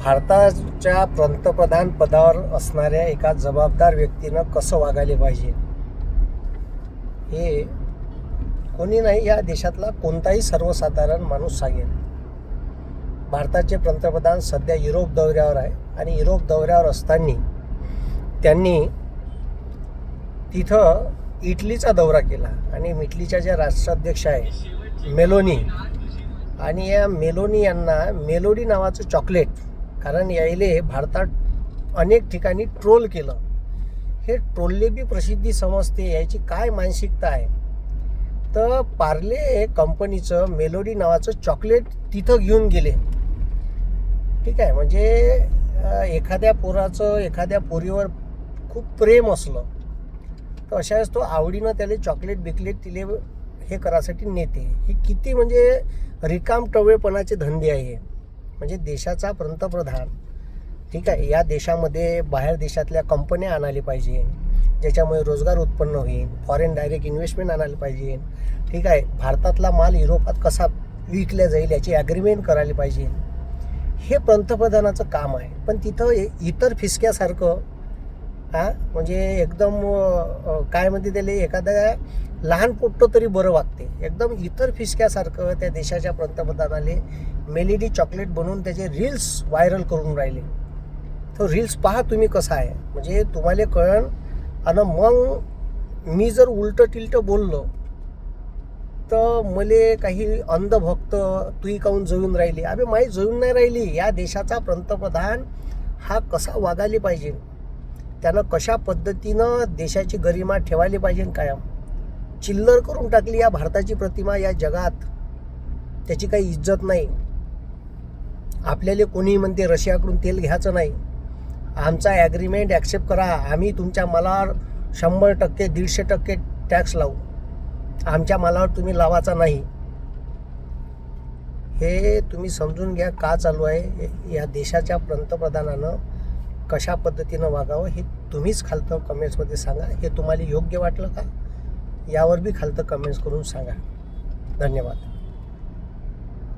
भारताच्या पंतप्रधान पदावर असणाऱ्या एका जबाबदार व्यक्तीनं कसं वागायला पाहिजे हे कोणी नाही, या देशातला कोणताही सर्वसाधारण माणूस सांगेल. भारताचे पंतप्रधान सध्या युरोप दौऱ्यावर आहे आणि युरोप दौऱ्यावर असताना त्यांनी तिथं इटलीचा दौरा केला आणि इटलीच्या ज्या राष्ट्राध्यक्ष आहे मेलोनी, आणि या मेलोनी यांना मेलोडी नावाचं चॉकलेट, कारण यायले भारतात अनेक ठिकाणी ट्रोल केलं, हे ट्रोलले बी प्रसिद्धी समजते, याची काय मानसिकता आहे. तर पार्ले कंपनीचं मेलोडी नावाचं चॉकलेट तिथं घेऊन गेले. ठीक आहे, म्हणजे एखाद्या पोराचं एखाद्या पोरीवर खूप प्रेम असलं तर अशा वेळेस तो आवडीनं त्याला चॉकलेट बिकलेट तिले हे करायसाठी नेते. हे किती म्हणजे रिकाम टवळेपणाचे धंदे आहे. म्हणजे देशाचा पंतप्रधान, ठीक आहे, या देशामध्ये बाहेर देशातल्या कंपन्या आणायला पाहिजे, ज्याच्यामुळे रोजगार उत्पन्न होईल, फॉरेन डायरेक्ट इन्व्हेस्टमेंट आणायला पाहिजे. ठीक आहे, भारतातला माल युरोपात कसा विकल्या जाईल याची ॲग्रीमेंट करायला पाहिजे. हे पंतप्रधानाचं काम आहे. पण तिथं इतर फिसक्यासारखं म्हणजे एकदम काय म्हणते त्याला, एखाद्या लहान पोट्टं तरी बरं वागते, एकदम इतर फिसक्यासारखं त्या देशाच्या पंतप्रधानाले मेलोडी चॉकलेट बनवून त्याचे रील्स व्हायरल करून राहिले. तर रील्स पहा तुम्ही कसा आहे, म्हणजे तुम्हाला कळण. आणि मग मी जर उलटं टिलटं बोललो तर मले काही अंधभक्त तुही काहून जळून राहिली. अबे माही जळून नाही राहिली. या देशाचा पंतप्रधान हा कसा वागायला पाहिजे, त्यानं कशा पद्धतीनं देशाची गरिमा ठेवायला पाहिजे कायम. चिल्लर करून टाकली या भारताची प्रतिमा या जगात, त्याची काही इज्जत नाही. आपल्याला कोणी म्हणते रशियाकडून तेल घ्यायचं नाही, आमचा ॲग्रीमेंट ॲक्सेप्ट करा, आम्ही तुमच्या मालावर 100%, 150% टॅक्स लावू, आमच्या मालावर तुम्ही लावायचा नाही. हे तुम्ही समजून घ्या का चालू आहे. या देशाच्या पंतप्रधानानं कशा पद्धतीनं वागावं हे तुम्हीच खालतं कमेंट्समध्ये सांगा. हे तुम्हाला योग्य वाटलं का, यावर बी खालतं कमेंट्स करून सांगा. धन्यवाद.